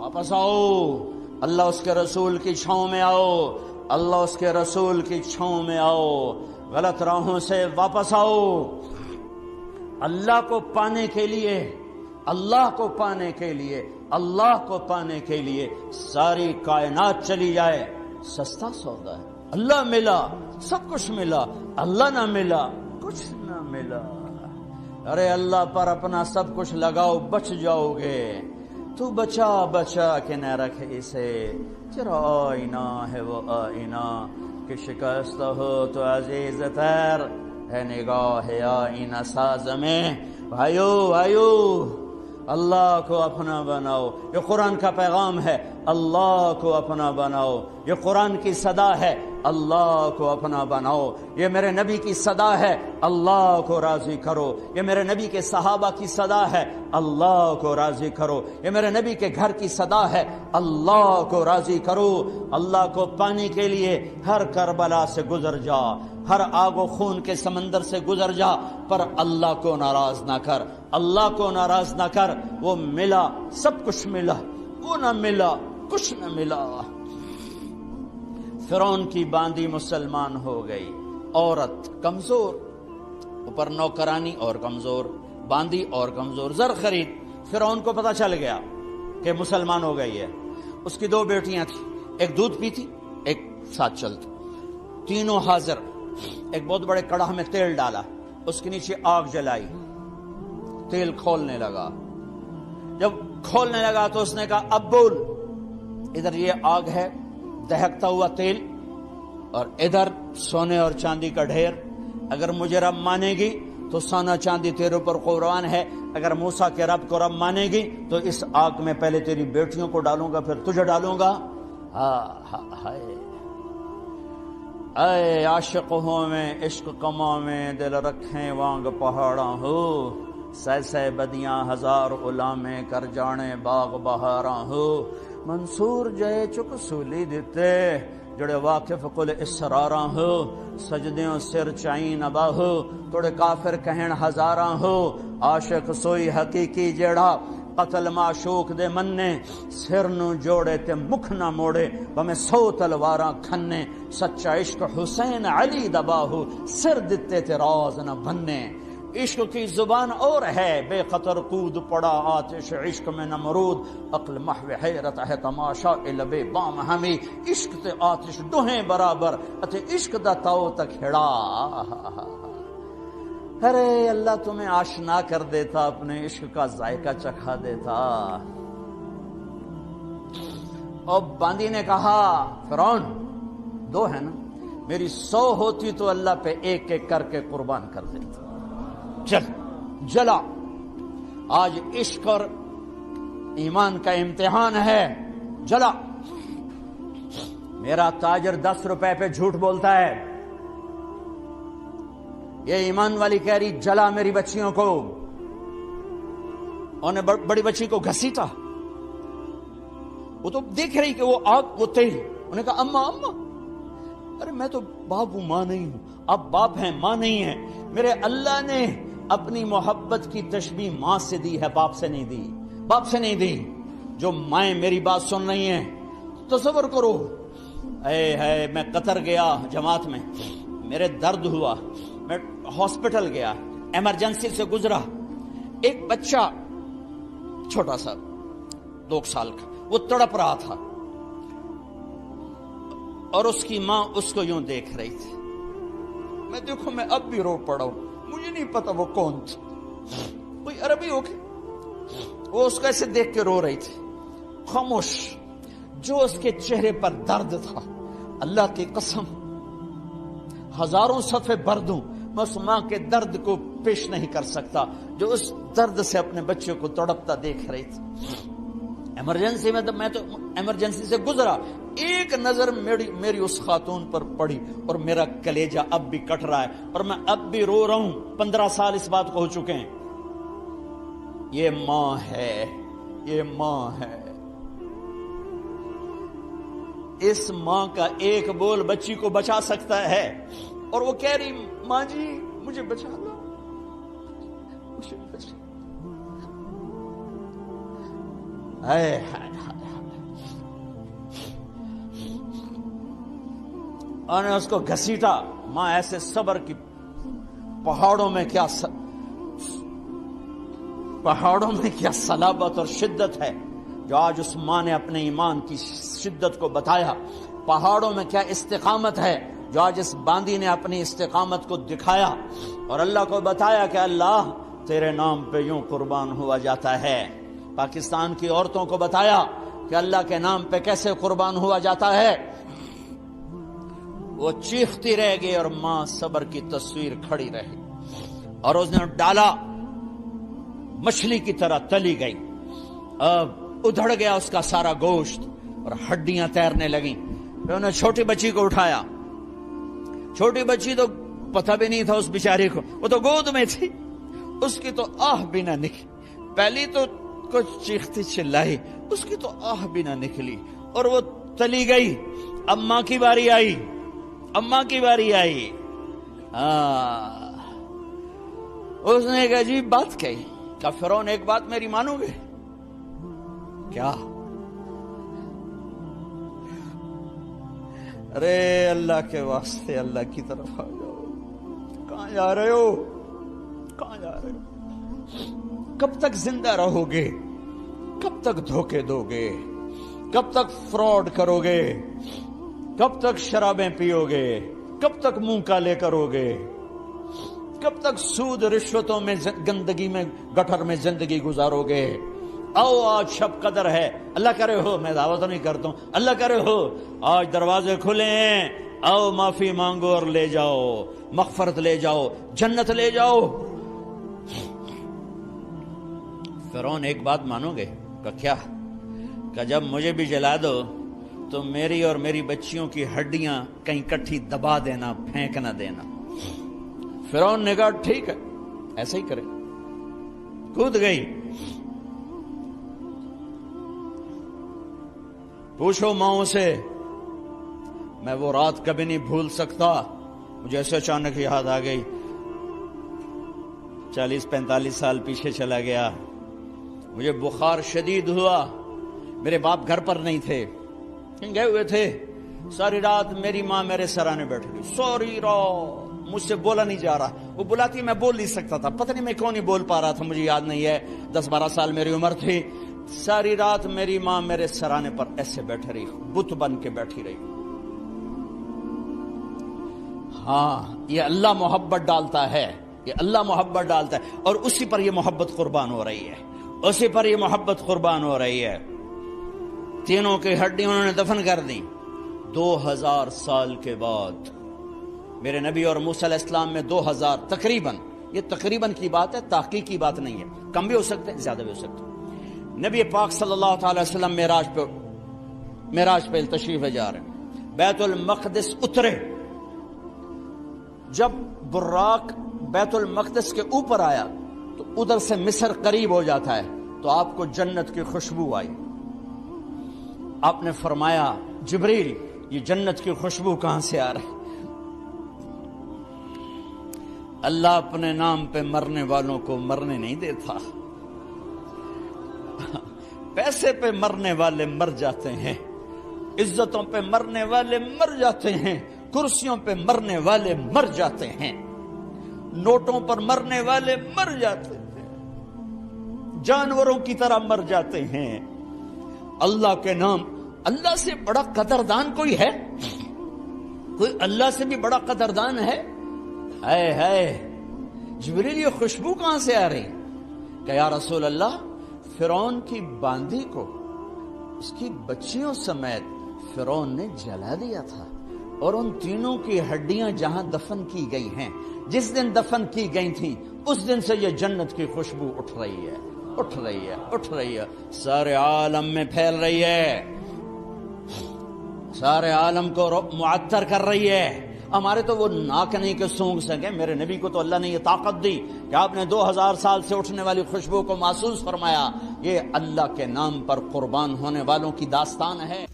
واپس آؤ، اللہ اس کے رسول کی چھاؤں میں آؤ، اللہ اس کے رسول کی چھاؤں میں آؤ، غلط راہوں سے واپس آؤ۔ اللہ کو پانے کے لیے، اللہ کو پانے کے لیے، اللہ کو پانے کے لیے ساری کائنات چلی جائے، سستا سودا ہے۔ اللہ ملا، سب کچھ ملا، اللہ نہ ملا، کچھ نہ ملا۔ ارے اللہ پر اپنا سب کچھ لگاؤ، بچ جاؤ گے۔ تو بچا بچا کے نہ رکھ اسے، تیرا آئینہ ہے وہ آئینہ کہ شکست ہو تو عزیز تر ہے نگاہ آئینہ ساز میں۔ بھائیو اللہ کو اپنا بناؤ، یہ قرآن کا پیغام ہے، اللہ کو اپنا بناؤ۔ یہ قرآن کی صدا ہے، اللہ کو اپنا بناؤ۔ یہ میرے نبی کی صدا ہے، اللہ کو راضی کرو۔ یہ میرے نبی کے صحابہ کی صدا ہے، اللہ کو راضی کرو۔ یہ میرے نبی کے گھر کی صدا ہے، اللہ کو راضی کرو۔ اللہ کو پانے کے لیے ہر کربلا سے گزر جا، ہر آگ و خون کے سمندر سے گزر جا، پر اللہ کو ناراض نہ کر، اللہ کو ناراض نہ کر۔ وہ ملا، سب کچھ ملا، وہ نہ ملا، کچھ نہ ملا۔ فرعون کی باندی مسلمان ہو گئی، عورت کمزور، اوپر نوکرانی اور کمزور، باندی اور کمزور، زر خرید۔ فرعون کو پتہ چل گیا کہ مسلمان ہو گئی ہے۔ اس کی 2 بیٹیاں تھیں، ایک دودھ پیتی، ایک ساتھ چلتی، تینوں حاضر۔ ایک بہت بڑے کڑاہ میں تیل ڈالا، اس کے نیچے آگ جلائی، تیل کھولنے لگا۔ جب کھولنے لگا تو اس نے کہا اب بول، ادھر یہ آگ ہے، دہکتا ہوا تیل، اور ادھر سونے اور چاندی کا ڈھیر۔ اگر مجھے رب مانے گی تو سونا چاندی تیرے اوپر قربان ہے، اگر موسیٰ کے رب کو رب مانے گی تو اس آگ میں پہلے تیری بیٹیوں کو ڈالوں گا، پھر تجھے ڈالوں گا۔ ہائے اے عاشق ہوں میں، عشق کما میں، دل رکھیں وانگ پہاڑاں ہو، سہ بدیاں ہزار غلامیں کر جانے باغ بہاراں ہو۔ منصور جے چک سولی دیتے جڑے واقف کل اسراراں ہو، سجدیوں سر چائیں نبا ہو، توڑے کافر کہن ہزاراں ہو۔ عاشق سوئی حقیقی جیڑا قتل معشوق دے مننے، سر نو جوڑے تے مکھ نہ موڑے، بمیں 100 تلواراں کھنے۔ سچا عشق حسین علی دبا ہو، سر دتے تے راز نہ بننے۔ عشق کی زبان اور ہے، بے خطر کود پڑا آتش عشق میں نمرود، عقل محو حیرت ہے تماشا لبے بام ہمیں۔ عشق تے آتش دوہیں برابر، اتے عشق دا تاؤ تک ہڑا۔ ارے اللہ تمہیں آشنا کر دیتا، اپنے عشق کا ذائقہ چکھا دیتا۔ اور باندی نے کہا فرعون 2 ہے نا، میری 100 ہوتی تو اللہ پہ ایک ایک کر کے قربان کر دیتا۔ چل جلا، آج عشق اور ایمان کا امتحان ہے، جلا۔ میرا تاجر 10 روپے پہ جھوٹ بولتا ہے، یہ ایمان والی کہہ رہی جلا میری بچیوں کو۔ انہیں بڑی بچی کو گھسیٹا، وہ تو دیکھ رہی کہ وہ آگ وہ تیل۔ انہوں نے کہا اماں اماں، ارے میں تو باپ ہوں، ماں نہیں ہوں، آپ باپ ہیں ماں نہیں ہیں۔ میرے اللہ نے اپنی محبت کی تشبیہ ماں سے دی ہے، باپ سے نہیں دی، باپ سے نہیں دی۔ جو مائیں میری بات سن رہی ہیں، تصور کرو، اے میں قطر گیا جماعت میں، میرے درد ہوا، میں ہاسپٹل گیا، ایمرجنسی سے گزرا، ایک بچہ چھوٹا سا 2 سال کا، وہ تڑپ رہا تھا، اور اس کی ماں اس کو یوں دیکھ رہی تھی۔ میں دیکھو میں اب بھی رو پڑا ہوں، مجھے نہیں پتا وہ کون تھی، کوئی عربی ہو کے، وہ اس کو ایسے دیکھ کے رو رہی تھی، خاموش۔ جو اس کے چہرے پر درد تھا، اللہ کی قسم ہزاروں صفحے بھر دوں، میں اس ماں کے درد کو پیش نہیں کر سکتا، جو اس درد سے اپنے بچے کو تڑپتا دیکھ رہی تھی۔ ایمرجنسی میں تو ایمرجنسی سے گزرا، ایک نظر میری اس خاتون پر پڑی، اور میرا کلیجہ اب بھی کٹ رہا ہے، اور میں اب بھی رو رہا ہوں۔ 15 سال اس بات کو ہو چکے ہیں۔ یہ ماں ہے، یہ ماں ہے۔ اس ماں کا ایک بول بچی کو بچا سکتا ہے، اور وہ کہہ رہی ماں جی مجھے بچا لو، مجھے بچا۔ اور نے اس کو گھسیٹا. ماں ایسے صبر کی پہاڑوں میں کیا صلابت اور شدت ہے جو آج اس ماں نے اپنے ایمان کی شدت کو بتایا. پہاڑوں میں کیا استقامت ہے جو آج اس باندی نے اپنی استقامت کو دکھایا اور اللہ کو بتایا کہ اللہ تیرے نام پہ یوں قربان ہوا جاتا ہے. پاکستان کی عورتوں کو بتایا کہ اللہ کے نام پہ کیسے قربان ہوا جاتا ہے. وہ چیختی رہ گئی اور ماں صبر کی تصویر کھڑی رہی اور اس نے ڈالا، مچھلی کی طرح تلی گئی. اب ادھڑ گیا اس کا سارا گوشت اور ہڈیاں تیرنے لگیں. پھر انہوں نے چھوٹی بچی کو اٹھایا. چھوٹی بچی تو پتہ بھی نہیں تھا اس بیچاری کو، وہ تو گود میں تھی. اس کی تو آہ بھی نہ نکلی. پہلی تو کچھ چیختی چلائی، اس کی تو آہ بھی نہ نکلی اور وہ تلی گئی. اب ماں کی باری آئی. اس نے ایک عجیب بات کہی. کہا فرعون ایک بات میری مانو گے؟ کیا؟ ارے اللہ کے واسطے اللہ کی طرف آ جاؤ. کہاں جا رہے ہو؟ کب تک زندہ رہو گے؟ کب تک دھوکے دو گے؟ کب تک فراڈ کرو گے؟ کب تک شرابیں پیو گے؟ کب تک منہ کالے کرو گے؟ کب تک سود رشوتوں میں گندگی میں گٹر میں زندگی گزارو گے؟ آؤ آج شب قدر ہے. اللہ کرے ہو، میں دعوت نہیں کرتا ہوں، اللہ کرے ہو آج دروازے کھلے ہیں. آؤ معافی مانگو اور لے جاؤ، مغفرت لے جاؤ، جنت لے جاؤ. فرعون ایک بات مانو گے؟ کہ کیا؟ کہ جب مجھے بھی جلا دو تو میری اور میری بچیوں کی ہڈیاں کہیں کٹھی دبا دینا، پھینک نہ دینا. فرعون نے کہا ٹھیک ہے ایسے ہی کرے. کود گئی. پوچھو ماؤں سے. میں وہ رات کبھی نہیں بھول سکتا. مجھے ایسے اچانک یاد آ گئی. 40-45 سال پیچھے چلا گیا. مجھے بخار شدید ہوا. میرے باپ گھر پر نہیں تھے، کہیں گئے ہوئے تھے. ساری رات میری ماں میرے سرانے بیٹھ گئی. سوری رو، مجھ سے بولا نہیں جا رہا. وہ بلاتی میں بول نہیں سکتا تھا. پتہ نہیں میں کیوں نہیں بول پا رہا تھا، مجھے یاد نہیں ہے. 10-12 سال میری عمر تھی. ساری رات میری ماں میرے سرانے پر ایسے بیٹھ رہی، بت بن کے بیٹھی رہی. ہاں یہ اللہ محبت ڈالتا ہے، یہ اللہ محبت ڈالتا ہے اور اسی پر یہ محبت قربان ہو رہی ہے، اسی پر یہ محبت قربان ہو رہی ہے. تینوں کی ہڈی انہوں نے دفن کر دی. 2000 سال کے بعد میرے نبی اور موسیٰ علیہ السلام میں 2000 تقریباً، یہ تقریباً کی بات ہے، تحقیق کی بات نہیں ہے. کم بھی ہو سکتے ہیں، زیادہ بھی ہو سکتے ہیں. نبی پاک صلی اللہ تعالی وسلم معراج پہ تشریف جا رہے ہیں. بیت المقدس اترے. جب براق بیت المقدس کے اوپر آیا تو ادھر سے مصر قریب ہو جاتا ہے، تو آپ کو جنت کی خوشبو آئی. آپ نے فرمایا جبریل یہ جنت کی خوشبو کہاں سے آ رہی؟ اللہ اپنے نام پہ مرنے والوں کو مرنے نہیں دیتا. پیسے پہ مرنے والے مر جاتے ہیں، عزتوں پہ مرنے والے مر جاتے ہیں، کرسیوں پہ مرنے والے مر جاتے ہیں، نوٹوں پر مرنے والے مر جاتے ہیں، جانوروں کی طرح مر جاتے ہیں. اللہ کے نام، اللہ سے بڑا قدردان کوئی ہے؟ کوئی اللہ سے بھی بڑا قدردان ہے؟ ہے. جبریل یہ خوشبو کہاں سے آ رہی؟ کہ یا رسول اللہ فرعون کی باندی کو اس کی بچیوں سمیت فرعون نے جلا دیا تھا، اور ان تینوں کی ہڈیاں جہاں دفن کی گئی ہیں، جس دن دفن کی گئی تھیں اس دن سے یہ جنت کی خوشبو اٹھ رہی ہے، اٹھ رہی ہے، اٹھ رہی ہے، سارے عالم میں پھیل رہی ہے، سارے عالم کو معطر کر رہی ہے. ہمارے تو وہ ناک نہیں کہ سونگ سکے. میرے نبی کو تو اللہ نے یہ طاقت دی کہ آپ نے 2000 سال سے اٹھنے والی خوشبو کو محسوس فرمایا. یہ اللہ کے نام پر قربان ہونے والوں کی داستان ہے.